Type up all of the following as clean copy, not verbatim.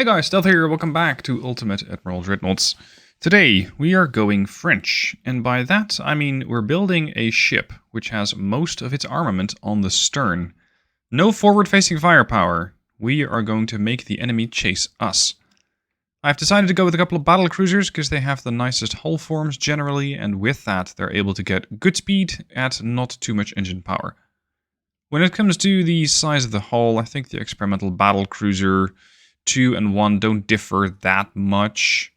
Hey guys, Stealth here, welcome back to Ultimate Admiral Dreadnoughts. Today we are going French, and by that I mean we're building a ship which has most of its armament on the stern. No forward-facing firepower. We are going to make the enemy chase us. I've decided to go with a couple of Battlecruisers because they have the nicest hull forms generally, and with that they're able to get good speed at not too much engine power. When it comes to the size of the hull, I think the experimental Battlecruiser 2 and 1 don't differ that much.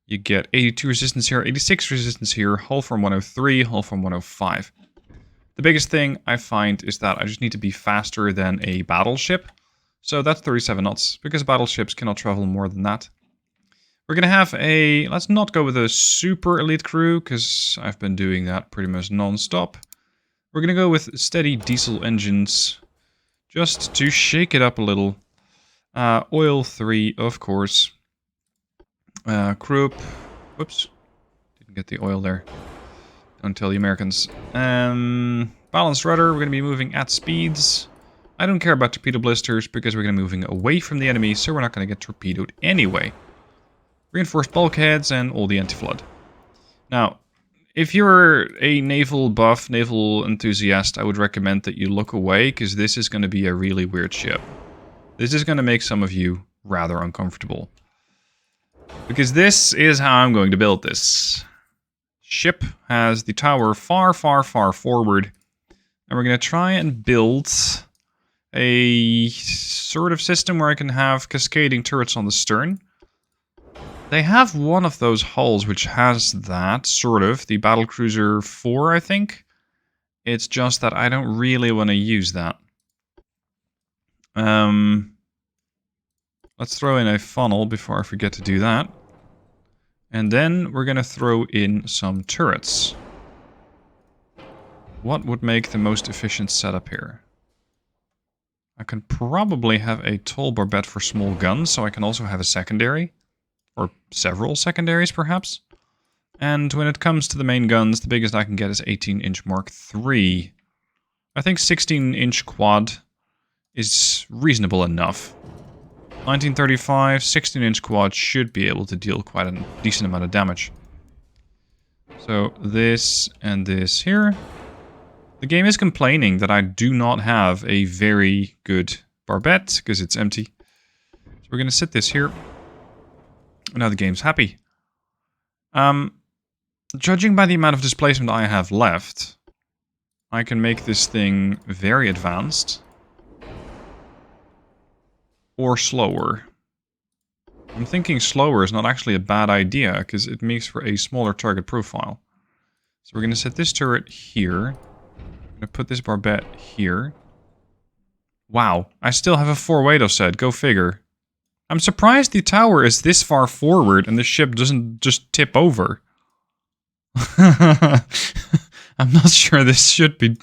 You get 82 resistance here, 86 resistance here, hull form 103, hull form 105. The biggest thing I find is that I just need to be faster than a battleship. So that's 37 knots, because battleships cannot travel more than that. We're going to have a... let's not go with a super elite crew, because I've been doing that pretty much non-stop. We're going to go with steady diesel engines, just to shake it up a little. Oil 3, of course. Croup. Whoops. Didn't get the oil there. Don't tell the Americans. Balanced rudder. We're going to be moving at speeds. I don't care about torpedo blisters because we're going to be moving away from the enemy, so we're not going to get torpedoed anyway. Reinforced bulkheads and all the anti-flood. Now, if you're a naval buff, naval enthusiast, I would recommend that you look away because this is going to be a really weird ship. This is going to make some of you rather uncomfortable. Because this is how I'm going to build this. Ship has the tower far, far, far forward. And we're going to try and build a sort of system where I can have cascading turrets on the stern. They have one of those hulls which has that, sort of. The Battlecruiser 4, I think. It's just that I don't really want to use that. Let's throw in a funnel before I forget to do that. And then we're going to throw in some turrets. What would make the most efficient setup here? I can probably have a tall barbette for small guns, so I can also have a secondary. Or several secondaries, perhaps. And when it comes to the main guns, the biggest I can get is 18-inch Mark III. I think 16-inch quad is reasonable enough. 1935, 16-inch quad should be able to deal quite a decent amount of damage. So this and this here. The game is complaining that I do not have a very good barbette because it's empty. So we're going to set this here. Now the game's happy. Judging by the amount of displacement I have left, I can make this thing very advanced. Or slower. I'm thinking slower is not actually a bad idea, because it makes for a smaller target profile. So we're going to set this turret here. I'm going to put this barbette here. Wow, I still have a 4-way offset, go figure. I'm surprised the tower is this far forward and the ship doesn't just tip over. I'm not sure this should be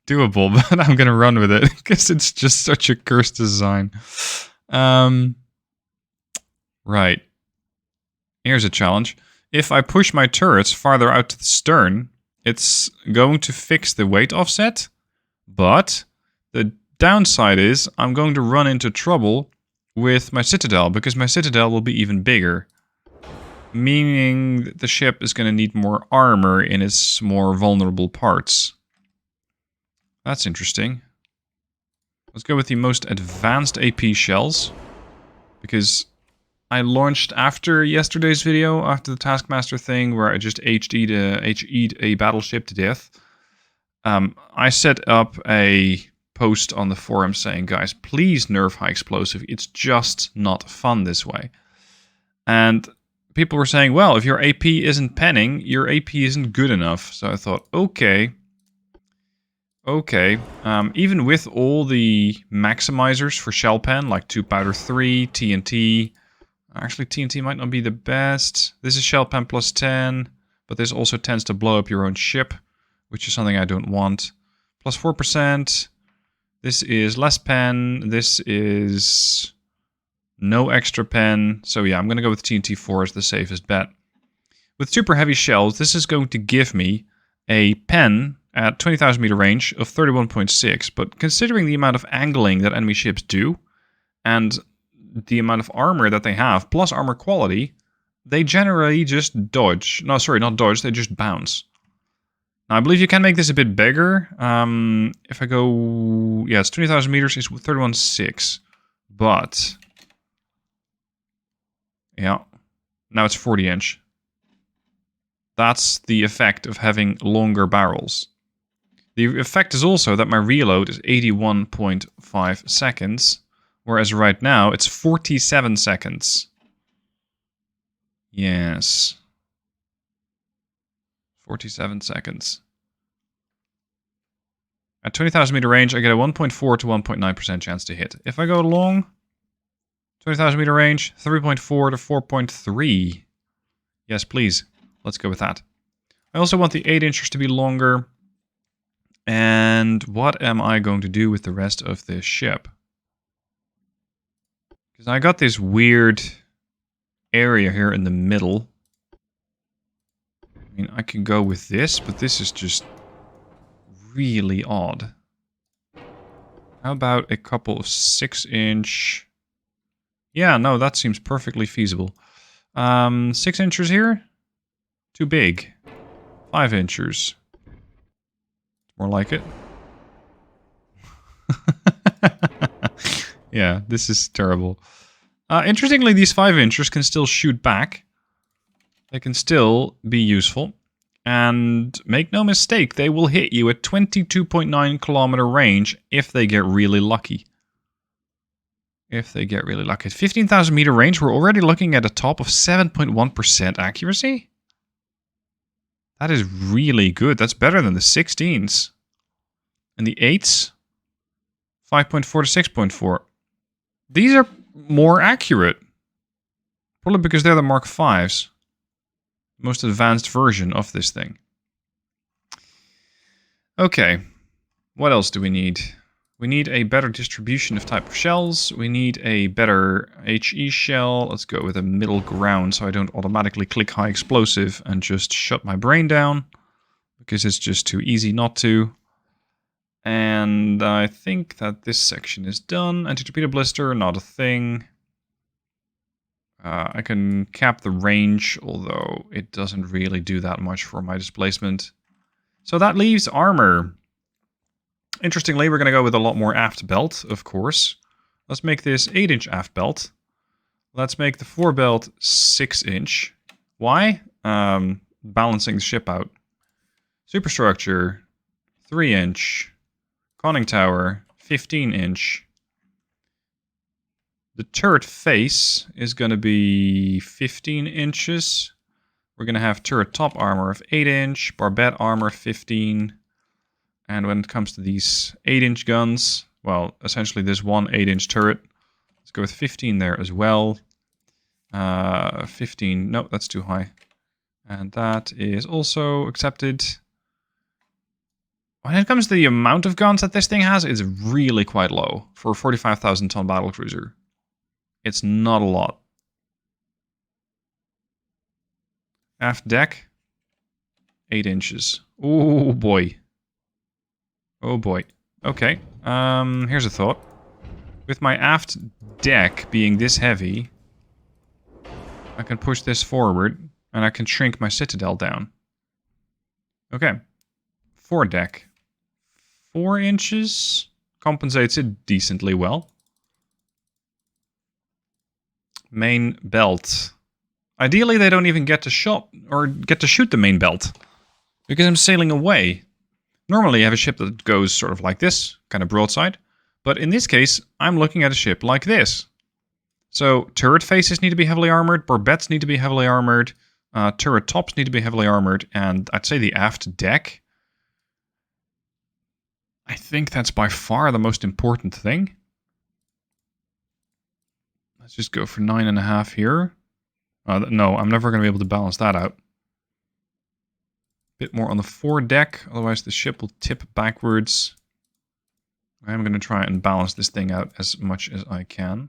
doable, but I'm going to run with it, because it's just such a cursed design. Right. Here's a challenge. If I push my turrets farther out to the stern, it's going to fix the weight offset, but the downside is I'm going to run into trouble with my citadel, because my citadel will be even bigger. Meaning that the ship is going to need more armor in its more vulnerable parts. That's interesting. Let's go with the most advanced AP shells. Because I launched after yesterday's video, after the Taskmaster thing, where I just HE'd a battleship to death. I set up a post on the forum saying, guys, please nerf high explosive. It's just not fun this way. And people were saying, well, if your AP isn't penning, your AP isn't good enough. So I thought, okay. Okay, even with all the maximizers for shell pen, like 2 powder 3, TNT. Actually, TNT might not be the best. This is shell pen plus 10, but this also tends to blow up your own ship, which is something I don't want. Plus 4%. This is less pen. This is no extra pen. So yeah, I'm going to go with TNT 4 as the safest bet. With super heavy shells, this is going to give me a pen at 20,000 meter range of 31.6, but considering the amount of angling that enemy ships do, and the amount of armor that they have, plus armor quality, they generally just dodge. No, sorry, not dodge, they just bounce. Now, I believe you can make this a bit bigger. If I go... Yeah, it's 20,000 meters, it's 31.6. But... Yeah. Now it's 40 inch. That's the effect of having longer barrels. The effect is also that my reload is 81.5 seconds, whereas right now it's 47 seconds. Yes. 47 seconds. At 20,000 meter range, I get a 1.4 to 1.9% chance to hit. If I go long, 20,000 meter range, 3.4 to 4.3. Yes, please. Let's go with that. I also want the 8-inchers to be longer. And what am I going to do with the rest of this ship? Because I got this weird area here in the middle. I mean, I can go with this, but this is just really odd. How about a couple of 6-inch... Yeah, no, that seems perfectly feasible. 6 inchers here? Too big. 5 inchers. More like it. Yeah, this is terrible. Interestingly, these 5 inchers can still shoot back. They can still be useful. And make no mistake, they will hit you at 22.9 kilometer range if they get really lucky. If they get really lucky. At 15,000 meter range, we're already looking at a top of 7.1% accuracy. That is really good. That's better than the 16s. And the 8s? 5.4 to 6.4. These are more accurate. Probably because they're the Mark Vs. Most advanced version of this thing. Okay. What else do we need? We need a better distribution of type of shells. We need a better HE shell. Let's go with a middle ground so I don't automatically click high explosive and just shut my brain down. Because it's just too easy not to. And I think that this section is done. Anti-torpedo blister, not a thing. I can cap the range, although it doesn't really do that much for my displacement. So that leaves armor. Interestingly, we're going to go with a lot more aft belt, of course. Let's make this 8-inch aft belt. Let's make the forebelt 6-inch. Why? Balancing the ship out. Superstructure, 3-inch. Conning tower, 15-inch. The turret face is going to be 15 inches. We're going to have turret top armor of 8-inch, barbette armor 15. And when it comes to these 8-inch guns, well, essentially this one 8-inch turret. Let's go with 15 there as well. 15, no, that's too high. And that is also accepted. When it comes to the amount of guns that this thing has, it's really quite low for a 45,000 ton battlecruiser. It's not a lot. Aft deck, 8 inches. Oh boy. Oh boy. Okay. Here's a thought. With my aft deck being this heavy, I can push this forward and I can shrink my citadel down. Okay. Foredeck. 4 inches compensates it decently well. Main belt. Ideally, they don't even get to shot or get to shoot the main belt because I'm sailing away. Normally, you have a ship that goes sort of like this, kind of broadside. But in this case, I'm looking at a ship like this. So turret faces need to be heavily armored, barbettes need to be heavily armored, turret tops need to be heavily armored, and I'd say the aft deck. I think that's by far the most important thing. Let's just go for 9.5 here. No, I'm never going to be able to balance that out. Bit more on the foredeck, otherwise the ship will tip backwards. I'm going to try and balance this thing out as much as I can.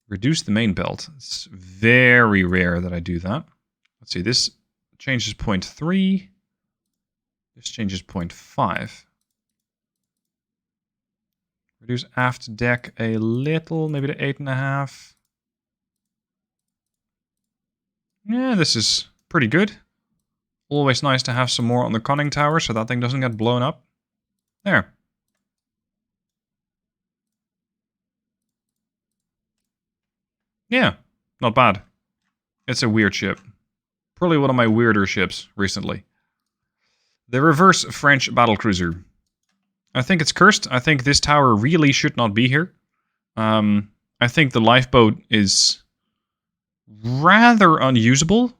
Reduce the main belt. It's very rare that I do that. Let's see, this changes 0.3. This changes 0.5. Reduce aft deck a little, maybe to 8.5. Yeah, this is pretty good. Always nice to have some more on the conning tower so that thing doesn't get blown up. There. Yeah, not bad. It's a weird ship. Probably one of my weirder ships recently. The reverse French battlecruiser. I think it's cursed. I think this tower really should not be here. I think the lifeboat is rather unusable.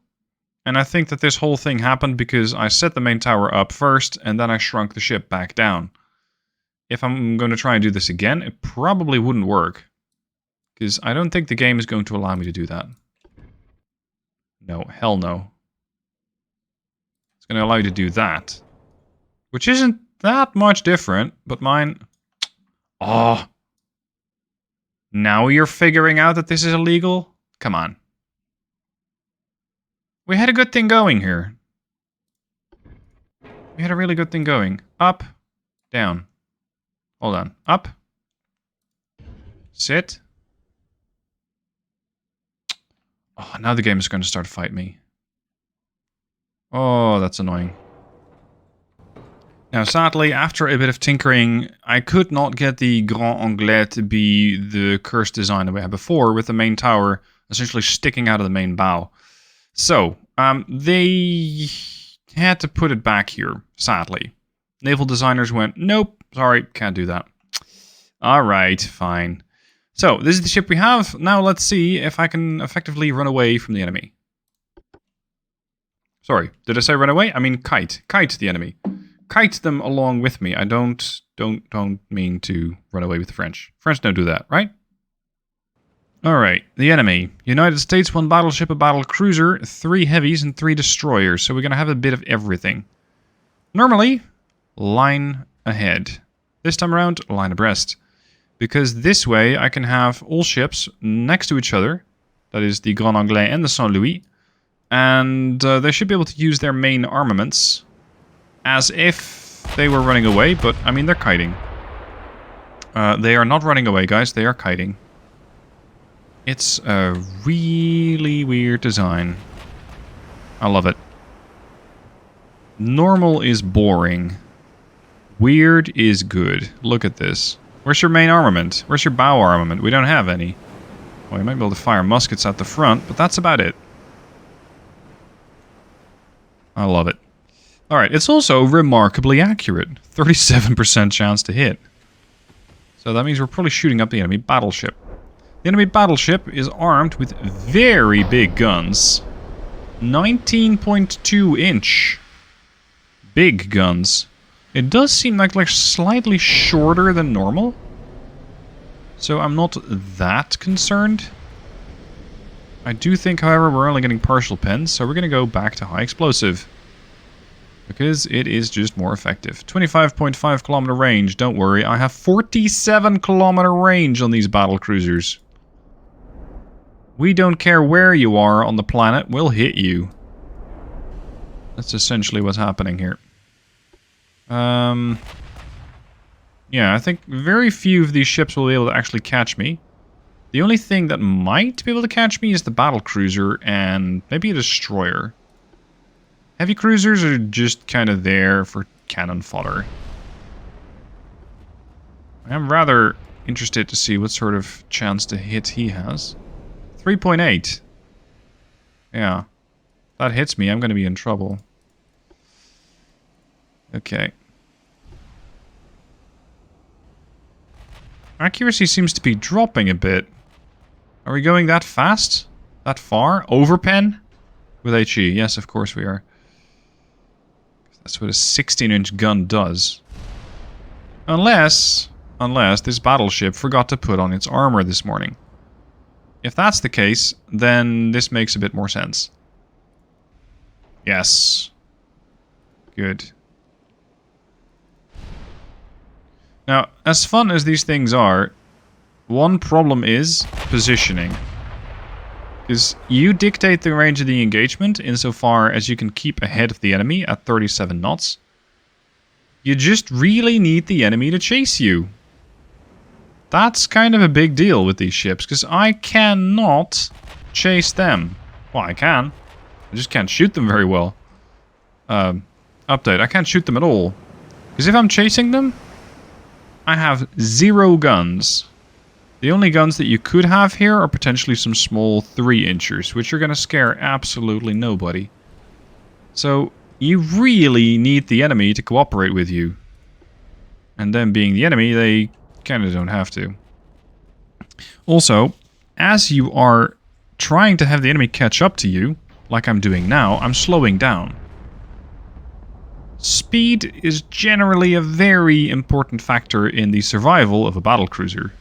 And I think that this whole thing happened because I set the main tower up first and then I shrunk the ship back down. If I'm going to try and do this again, it probably wouldn't work. Because I don't think the game is going to allow me to do that. No, hell no. It's going to allow you to do that. Which isn't that much different, but mine... Oh. Now you're figuring out that this is illegal? Come on. We had a good thing going here. We had a really good thing going. Up. Down. Hold on. Up. Sit. Oh, now the game is going to start to fight me. Oh, that's annoying. Now, sadly, after a bit of tinkering, I could not get the Grand Anglais to be the cursed design that we had before, with the main tower essentially sticking out of the main bow. So, they had to put it back here, sadly. Naval designers went, nope, sorry, can't do that. Alright, fine. So, this is the ship we have. Now let's see if I can effectively run away from the enemy. Sorry, did I say run away? I mean kite. Kite the enemy. Kite them along with me. I don't mean to run away with the French. French don't do that, right? Alright, the enemy. United States, 1 battleship, a battlecruiser, 3 heavies, and 3 destroyers. So we're going to have a bit of everything. Normally, line ahead. This time around, line abreast. Because this way I can have all ships next to each other. That is the Grand Anglais and the Saint-Louis. And they should be able to use their main armaments as if they were running away, but I mean they're kiting. They are not running away, guys, they are kiting. It's a really weird design. I love it. Normal is boring. Weird is good. Look at this. Where's your main armament? Where's your bow armament? We don't have any. Well, you might be able to fire muskets at the front, but that's about it. I love it. Alright, it's also remarkably accurate. 37% chance to hit. So that means we're probably shooting up the enemy battleship. The enemy battleship is armed with very big guns. 19.2 inch. Big guns. It does seem like slightly shorter than normal. So I'm not that concerned. I do think, however, we're only getting partial pens, so we're going to go back to high explosive. Because it is just more effective. 25.5 kilometer range, don't worry. I have 47 kilometer range on these battlecruisers. We don't care where you are on the planet, we'll hit you. That's essentially what's happening here. Yeah, I think very few of these ships will be able to actually catch me. The only thing that might be able to catch me is the battlecruiser and maybe a destroyer. Heavy cruisers are just kind of there for cannon fodder. I am rather interested to see what sort of chance to hit he has. 3.8. Yeah. If that hits me, I'm going to be in trouble. Okay. Accuracy seems to be dropping a bit. Are we going that fast? That far? Overpen? With HE, yes, of course we are. That's what a 16-inch gun does. Unless this battleship forgot to put on its armor this morning. If that's the case, then this makes a bit more sense. Yes. Good. Now, as fun as these things are, one problem is positioning. Because you dictate the range of the engagement insofar as you can keep ahead of the enemy at 37 knots. You just really need the enemy to chase you. That's kind of a big deal with these ships, because I cannot chase them. Well, I can. I just can't shoot them very well. Update, I can't shoot them at all. Because if I'm chasing them, I have 0 guns. The only guns that you could have here are potentially some small 3-inchers, which are going to scare absolutely nobody. So, you really need the enemy to cooperate with you. And them being the enemy, they kind of don't have to. Also, as you are trying to have the enemy catch up to you, like I'm doing now, I'm slowing down. Speed is generally a very important factor in the survival of a battlecruiser.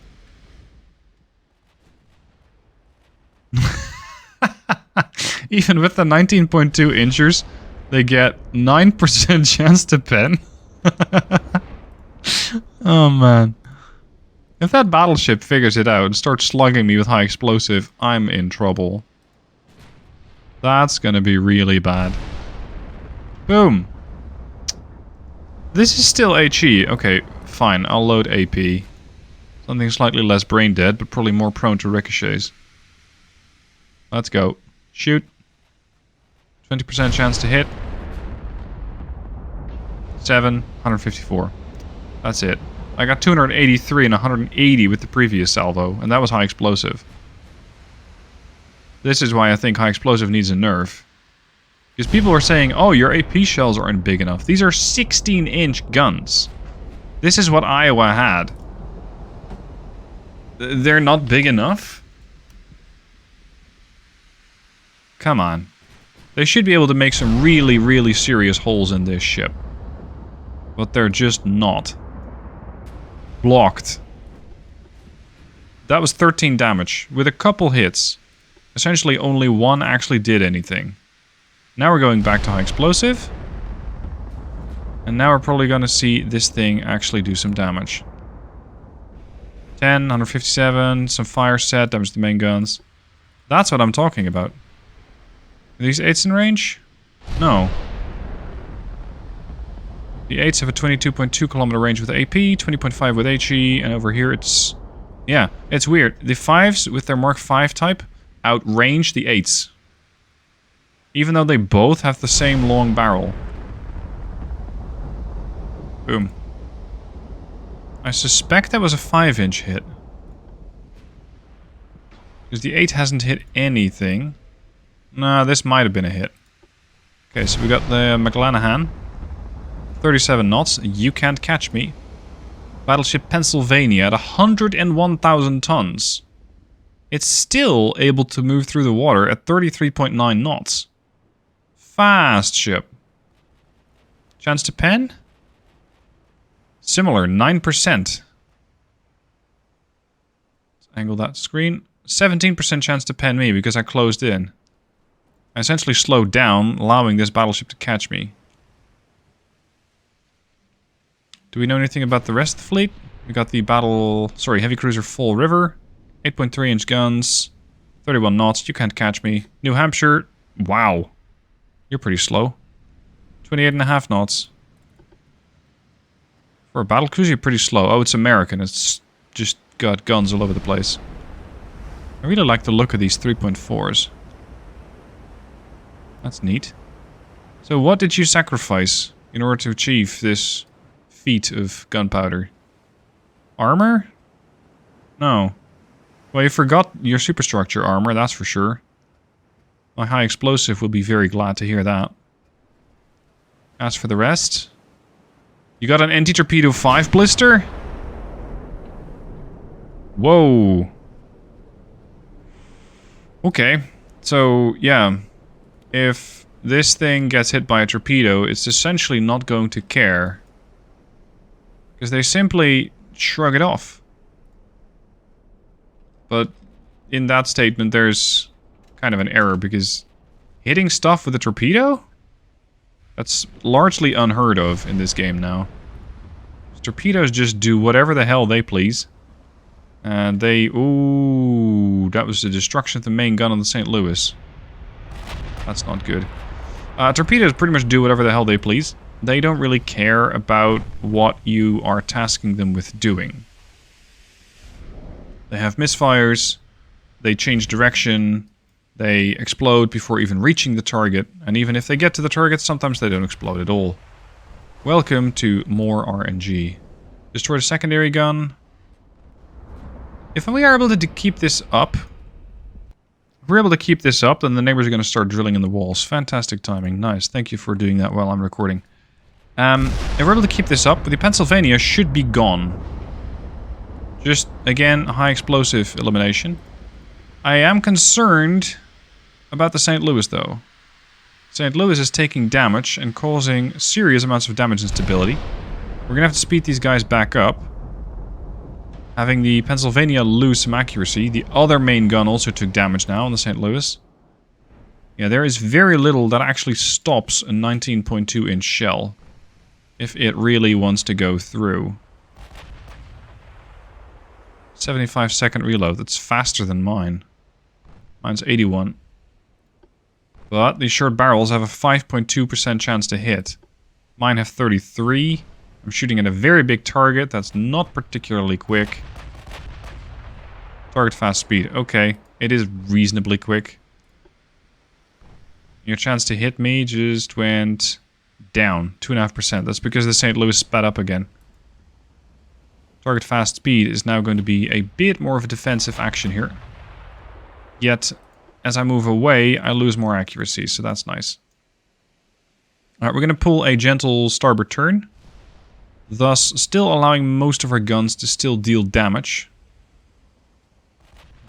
Even with the 19.2 inchers, they get 9% chance to pen. Oh man. If that battleship figures it out and starts slugging me with high explosive, I'm in trouble. That's gonna be really bad. Boom. This is still HE. Okay, fine. I'll load AP. Something slightly less brain dead, but probably more prone to ricochets. Let's go. Shoot. 20% chance to hit. 7, 154. That's it. I got 283 and 180 with the previous salvo, and that was high explosive. This is why I think high explosive needs a nerf. Because people are saying, oh, your AP shells aren't big enough. These are 16-inch guns. This is what Iowa had. They're not big enough? Come on. They should be able to make some really, really serious holes in this ship. But they're just not. Blocked. That was 13 damage, with a couple hits. Essentially only one actually did anything. Now we're going back to high explosive. And now we're probably going to see this thing actually do some damage. 10, 157, some fire set, damage the main guns. That's what I'm talking about. Are these 8s in range? No. The 8s have a 22.2 kilometer range with AP, 20.5 with HE, and over here it's... Yeah, it's weird. The 5s with their Mark V type outrange the 8s. Even though they both have the same long barrel. Boom. I suspect that was a 5-inch hit. Because the 8 hasn't hit anything. Nah, this might have been a hit. Okay, so we got the McLanahan. 37 knots, you can't catch me. Battleship Pennsylvania at 101,000 tons. It's still able to move through the water at 33.9 knots. Fast ship. Chance to pen? Similar, 9%. Let's angle that screen. 17% chance to pen me because I closed in. I essentially slowed down, allowing this battleship to catch me. Do we know anything about the rest of the fleet? We got the heavy cruiser Fall River. 8.3-inch guns. 31 knots, you can't catch me. New Hampshire, wow. You're pretty slow. 28.5 knots. For a battlecruiser, you're pretty slow. Oh, it's American. It's just got guns all over the place. I really like the look of these 3.4s. That's neat. So what did you sacrifice in order to achieve this feat of gunpowder? Armor? No. Well, you forgot your superstructure armor, that's for sure. My high explosive will be very glad to hear that. As for the rest... You got an anti-torpedo 5 blister? Whoa. Okay. So, yeah. If this thing gets hit by a torpedo, it's essentially not going to care. Because they simply shrug it off. But in that statement, there's kind of an error, because hitting stuff with a torpedo? That's largely unheard of in this game now. Torpedoes just do whatever the hell they please. And they... Ooh, that was the destruction of the main gun on the St. Louis. That's not good. Torpedoes pretty much do whatever the hell they please. They don't really care about what you are tasking them with doing. They have misfires, they change direction, they explode before even reaching the target, and even if they get to the target, sometimes they don't explode at all. Welcome to more RNG. Destroy the secondary gun. If we are able to keep this up, then the neighbors are going to start drilling in the walls. Fantastic timing. Nice. Thank you for doing that while I'm recording. If we're able to keep this up, the Pennsylvania should be gone. Just, again, high explosive elimination. I am concerned about the St. Louis, though. St. Louis is taking damage and causing serious amounts of damage instability. We're going to have to speed these guys back up. Having the Pennsylvania lose some accuracy. The other main gun also took damage now on the St. Louis. Yeah, there is very little that actually stops a 19.2 inch shell. If it really wants to go through. 75-second reload. That's faster than mine. Mine's 81. But these short barrels have a 5.2% chance to hit. Mine have 33. I'm shooting at a very big target. That's not particularly quick. Target fast speed. Okay. It is reasonably quick. Your chance to hit me just went down. 2.5%. That's because the St. Louis sped up again. Target fast speed is now going to be a bit more of a defensive action here. Yet, as I move away, I lose more accuracy, so that's nice. Alright, we're going to pull a gentle starboard turn. Thus, still allowing most of our guns to still deal damage.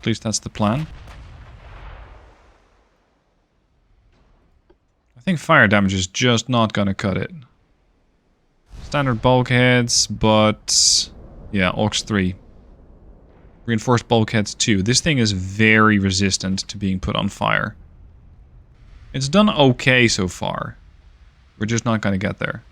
At least that's the plan. I think fire damage is just not going to cut it. Standard bulkheads, but... yeah, AUX 3. Reinforced bulkheads 2. This thing is very resistant to being put on fire. It's done okay so far. We're just not going to get there.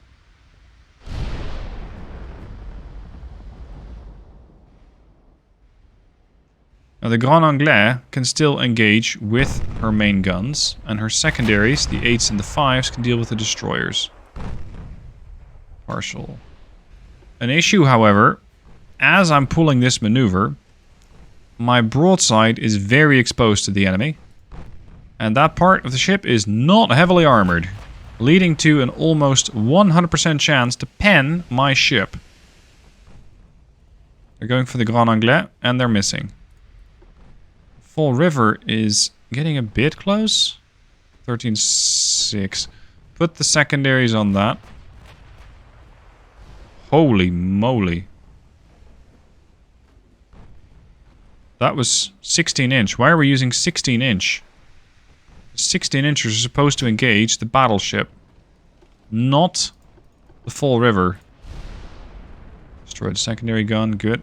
Now the Grand Anglais can still engage with her main guns, and her secondaries, the 8s and the 5s, can deal with the destroyers. Partial. An issue, however, as I'm pulling this maneuver, my broadside is very exposed to the enemy, and that part of the ship is not heavily armored, leading to an almost 100% chance to pen my ship. They're going for the Grand Anglais, and they're missing. Fall River is getting a bit close. 13.6. Put the secondaries on that. Holy moly. That was 16 inch. Why are we using 16 inch? 16 inches are supposed to engage the battleship, not the Fall River. Destroyed secondary gun, good.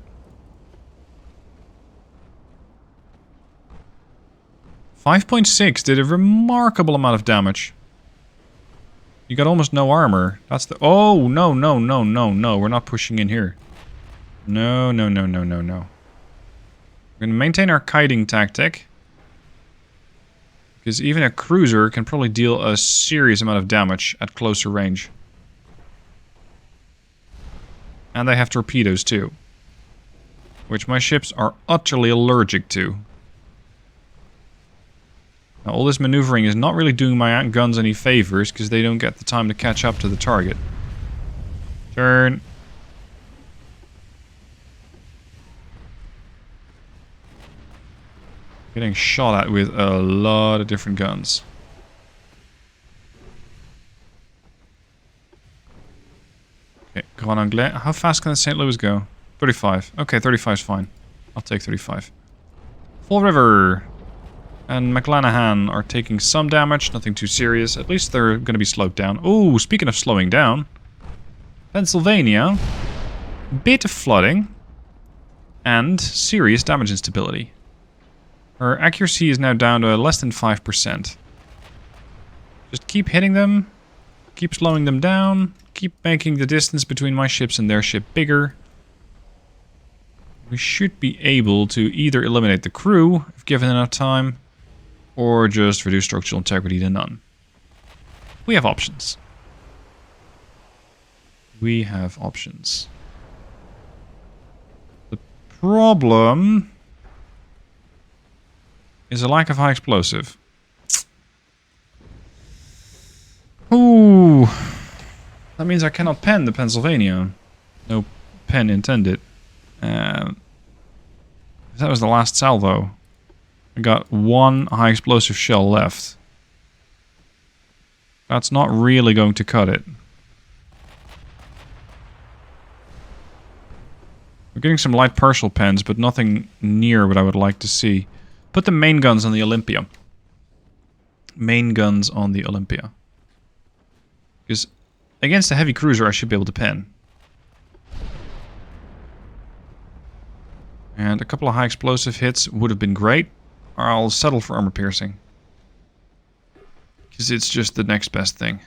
5.6 did a remarkable amount of damage. You got almost no armor. That's the... oh, no, no, no, no, no. We're not pushing in here. No, no, no, no, no, no. We're going to maintain our kiting tactic. Because even a cruiser can probably deal a serious amount of damage at closer range. And they have torpedoes too. Which my ships are utterly allergic to. Now, all this maneuvering is not really doing my guns any favors, because they don't get the time to catch up to the target. Turn. Getting shot at with a lot of different guns. Okay, Grand Anglais. How fast can the St. Louis go? 35. Okay, 35 is fine. I'll take 35. Fall River and McLanahan are taking some damage, nothing too serious. At least they're going to be slowed down. Oh, speaking of slowing down. Pennsylvania. Bit of flooding. And serious damage instability. Her accuracy is now down to less than 5%. Just keep hitting them. Keep slowing them down. Keep making the distance between my ships and their ship bigger. We should be able to either eliminate the crew, if given enough time, or just reduce structural integrity to none. We have options. We have options. The problem is a lack of high explosive. Ooh. That means I cannot pen the Pennsylvania. No pen intended. That was the last salvo. I got one high explosive shell left. That's not really going to cut it. We're getting some light partial pens, but nothing near what I would like to see. Put the main guns on the Olympia. Main guns on the Olympia. Because against a heavy cruiser, I should be able to pen. And a couple of high explosive hits would have been great. Or I'll settle for armor piercing. Because it's just the next best thing.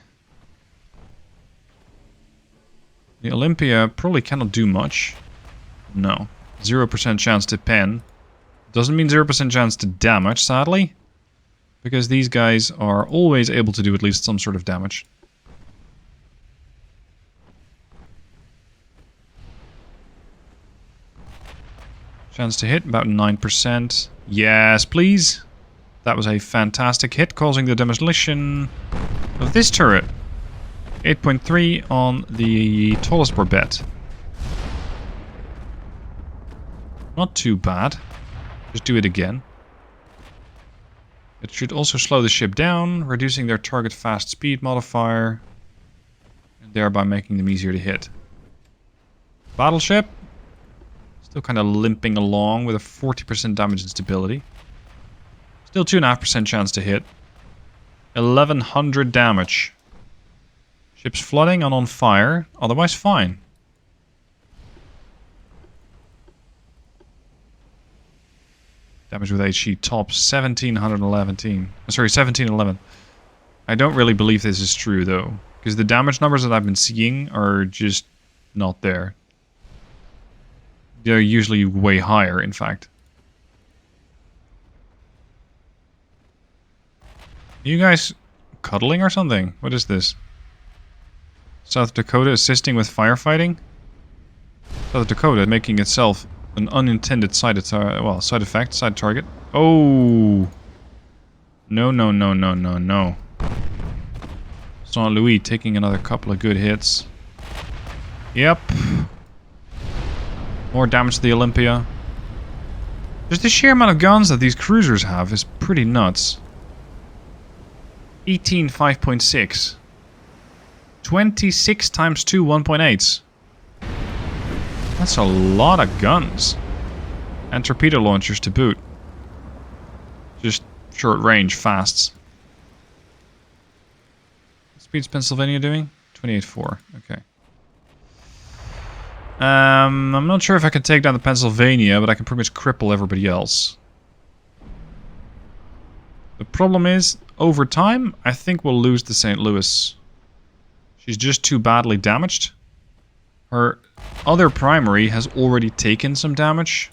The Olympia probably cannot do much. No. 0% chance to pen. Doesn't mean 0% chance to damage, sadly. Because these guys are always able to do at least some sort of damage. Chance to hit, about 9%. Yes, please. That was a fantastic hit, causing the demolition of this turret. 8.3 on the tallest barbette. Not too bad. Just do it again. It should also slow the ship down, reducing their target fast speed modifier, and thereby making them easier to hit. Battleship. Still kind of limping along with a 40% damage and stability. Still 2.5% chance to hit. 1100 damage. Ship's flooding and on fire, otherwise fine. Damage with HE top 1711. Sorry, 1711. I don't really believe this is true though, because the damage numbers that I've been seeing are just not there. They're usually way higher, in fact. Are you guys cuddling or something? What is this? South Dakota assisting with firefighting? South Dakota making itself an unintended side effect, side target. Oh! No, no, no, no, no, no. St. Louis taking another couple of good hits. Yep. More damage to the Olympia. Just the sheer amount of guns that these cruisers have is pretty nuts. 18 5.6. 26 times 2 1.8s. That's a lot of guns. And torpedo launchers to boot. Just short range fasts. What speed's Pennsylvania doing? 28.4. Okay. I'm not sure if I can take down the Pennsylvania, but I can pretty much cripple everybody else. The problem is, over time, I think we'll lose the St. Louis. She's just too badly damaged. Her other primary has already taken some damage,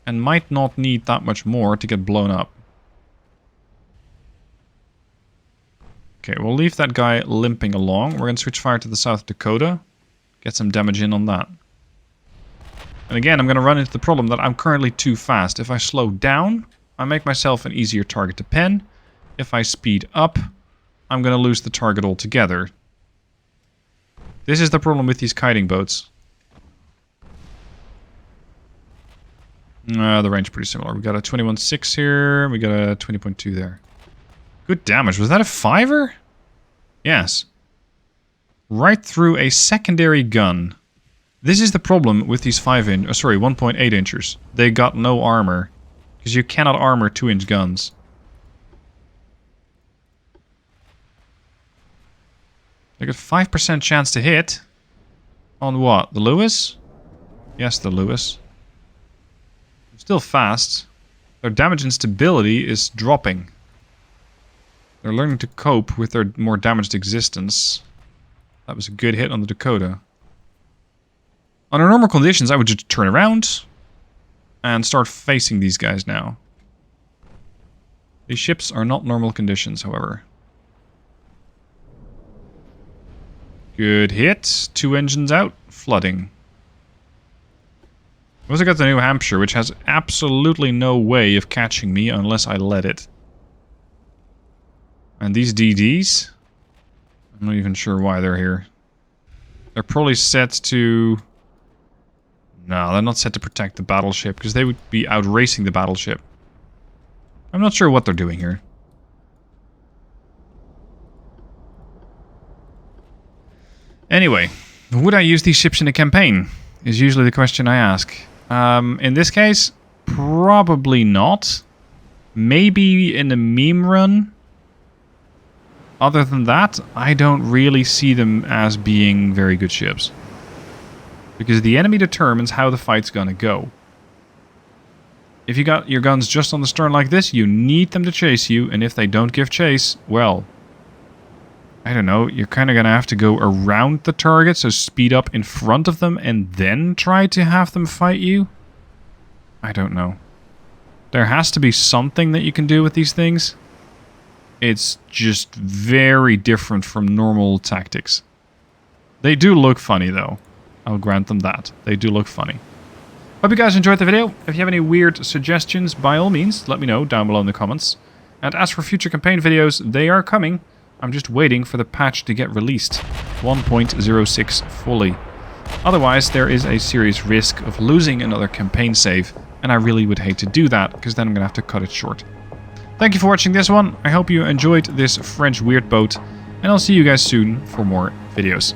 and might not need that much more to get blown up. Okay, we'll leave that guy limping along. We're going to switch fire to the South Dakota. Get some damage in on that. And again, I'm going to run into the problem that I'm currently too fast. If I slow down, I make myself an easier target to pen. If I speed up, I'm going to lose the target altogether. This is the problem with these kiting boats. The range is pretty similar. We got a 21.6 here. We got a 20.2 there. Good damage. Was that a 5er? Yes. Right through a secondary gun. This is the problem with these 1.8 inchers. They got no armor. Because you cannot armor 2-inch guns. They got 5% chance to hit. On what? The Lewis? Yes, the Lewis. Still fast. Their damage and stability is dropping. They're learning to cope with their more damaged existence. That was a good hit on the Dakota. Under normal conditions, I would just turn around and start facing these guys now. These ships are not normal conditions, however. Good hit. 2 engines out. Flooding. We also got the New Hampshire, which has absolutely no way of catching me unless I let it. And these DDs? I'm not even sure why they're here. They're probably set to... No, they're not set to protect the battleship, because they would be outracing the battleship. I'm not sure what they're doing here. Anyway, would I use these ships in a campaign? Is usually the question I ask. In this case, probably not. Maybe in a meme run. Other than that, I don't really see them as being very good ships. Because the enemy determines how the fight's gonna go. If you got your guns just on the stern like this, you need them to chase you, and if they don't give chase, well... I don't know, you're kind of gonna have to go around the target, so speed up in front of them, and then try to have them fight you? I don't know. There has to be something that you can do with these things. It's just very different from normal tactics. They do look funny, though. I'll grant them that. They do look funny. Hope you guys enjoyed the video. If you have any weird suggestions, by all means, let me know down below in the comments. And as for future campaign videos, they are coming. I'm just waiting for the patch to get released. 1.06 fully. Otherwise, there is a serious risk of losing another campaign save, and I really would hate to do that, because then I'm going to have to cut it short. Thank you for watching this one. I hope you enjoyed this French weird boat, and I'll see you guys soon for more videos.